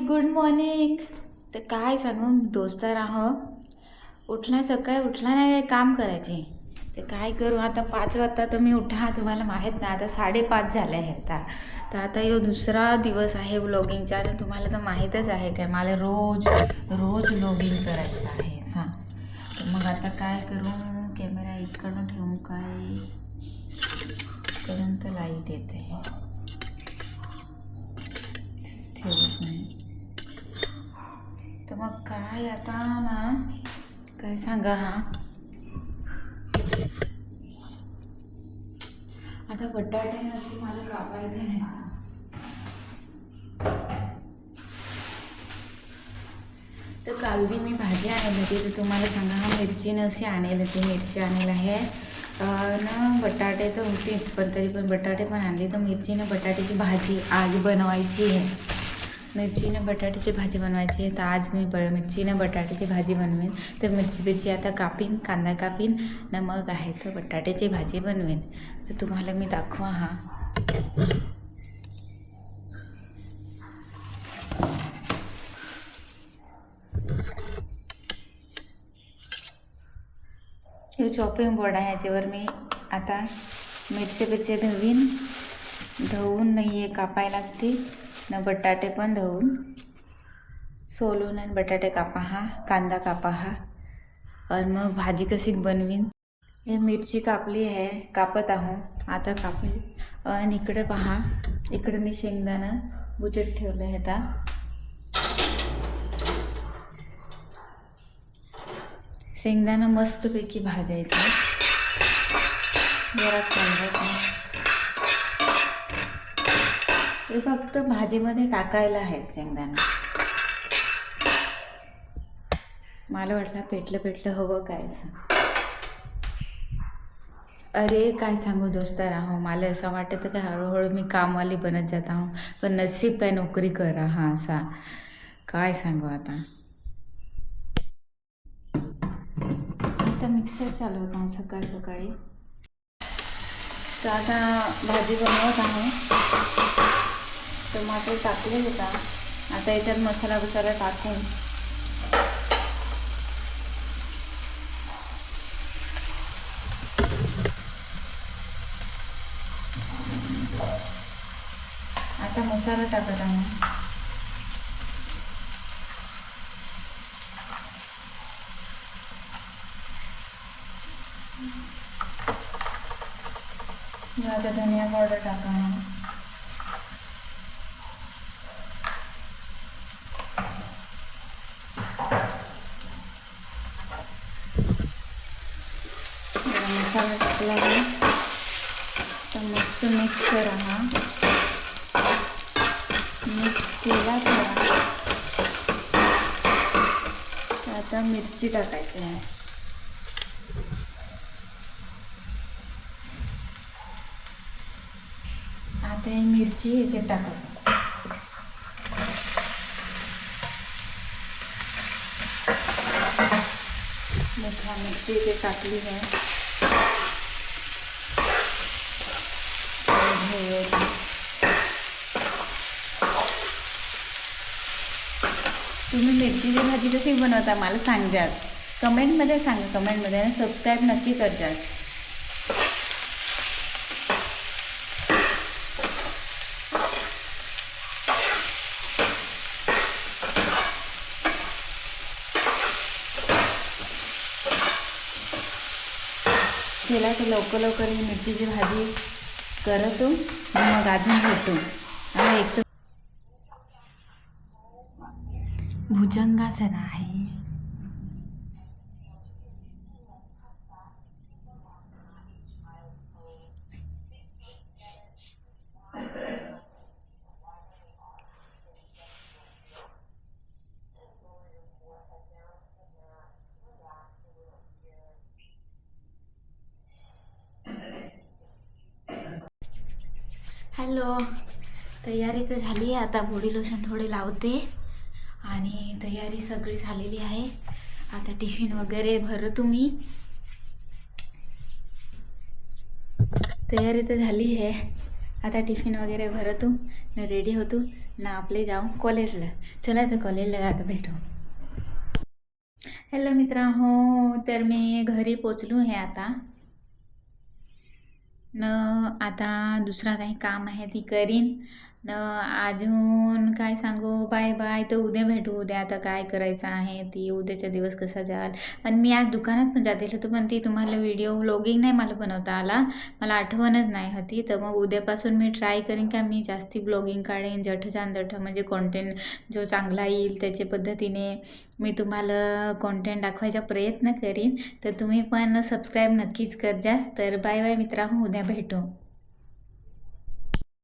Good morning. तर काय सांगू दोस्तर आहो, सकाळी उठला नाही काम करायचे. ते काय करू आता 5 वाजता तर मी उठा, तुम्हाला माहीत नाही आता 5:30 झाले आहे. तर आता यो दुसरा दिवस आहे व्लॉगिंगचा. आणि तुम्हाला तर माहीतच आहे काय मला रोज व्लॉगिंग करायचं आहे. हां, तर मग आता काय करू, कॅमेरा इकडून ठेवून काय करून तर लाईट येते ठेवत नाही. तर मग काय आता ना काय सांगा. आता बटाटे नसे मला कापायचे नाही. तर काल बी मी भाजी आणली होती, तर तुम्हाला सांगा हा मिरची नसे आणेल होती. मिरची आणेल आहे ना, बटाटे तर होतीच पण तरी पण बटाटे पण आणले. तर मिरचीने बटाट्याची भाजी आज बनवायची आहे. मिरचीने बटाट्याची भाजी बनवायची आहे. तर आज मी मिरचीने बटाट्याची भाजी बनवेन. तर मिरची आता कापीन, कांदा कापीन ना, मग आहे तर बटाट्याची भाजी बनवेन. तर तुम्हाला मी दाखवा. हा हे चॉपिंग बोर्ड आहे, याच्यावर मी आता मिरची धुवून नाही आहे कापायला लागते ना. बटाटे पण धुवून सोलून आणि बटाटे कापा हा, कांदा कापा हा, आणि मग भाजी कशी बनवीन. हे मिरची कापली आहे, कापत आहो आता कापली. आणि इकडे पहा, इकडे मी शेंगदाणा बुचट ठेवलं आहे. आता शेंगदाणा मस्तपैकी भाजायचं जरा कांदा. हे फक्त भाजीमध्ये टाकायला आहे शेंगदाणा. मला वाटलं पेटलं हवं काय असं. अरे काय सांगू दोस्तार आहो, मला असं वाटतं की हळूहळू मी कामवाली बनत जात आहो, पण नसीब काय नोकरी करा हा असा. काय सांगू आता मिक्सर चालवत आहो सकाळी. तर आता भाजी बनवत आहो. टमाटर टाकले होता, आता याच्यात मसाला टाकून आता मसाला टाकत आहो. आता धनिया पावडर टाका. मसाला टाकला तर मस्त मिक्स करा. मिक्स केला तर आता मिरची टाकायची आहे. आता ही मिरची इथे टाकायची. मोठा मिरची इथे टाकली आहे. तुम्ही मिरचीची भाजी कशी बनवता मला सांगा, कमेंटमध्ये सांगा. कमेंटमध्ये आणि सबस्क्राईब नक्की करजा. केला तर लवकर ही मिरचीची भाजी करतो, मग अजून घेतो. आणि एक भुजंगासन आहे. हॅलो, तयारी तर झाली आहे. आता बॉडी लोशन थोडे लावते आणि तयारी सगळी झालेली आहे. आता टिफिन वगैरे भरतो मी. तयारी तर झाली आहे, आता टिफिन वगैरे भरतो न रेडी होतो ना आपले जाऊ कॉलेजला. चला तर कॉलेजला आता भेटू. हॅलो मित्रांनो, तर मी घरी पोचलो आहे आता. आता दुसरा काही काम आहे ती करीन. अजून काय सांगू, बाय बाय. तर उद्या भेटू. उद्या आता काय करायचं आहे ती, उद्याचा दिवस कसा जाल. आणि मी आज दुकानात पण जाते होतं, पण ती तुम्हाला व्हिडिओ व्लॉगिंग नाही मला बनवता आला, मला आठवणच नाही होती. तर मग उद्यापासून मी ट्राय करेन का मी जास्ती ब्लॉगिंग काढेन, जठजान म्हणजे कॉन्टेंट जो चांगला येईल त्याच्या पद्धतीने मी तुम्हाला कॉन्टेंट दाखवायचा प्रयत्न करीन. तर तुम्ही पण सबस्क्राईब नक्कीच कर जास्त. तर बाय बाय मित्रांनो, उद्या भेटू.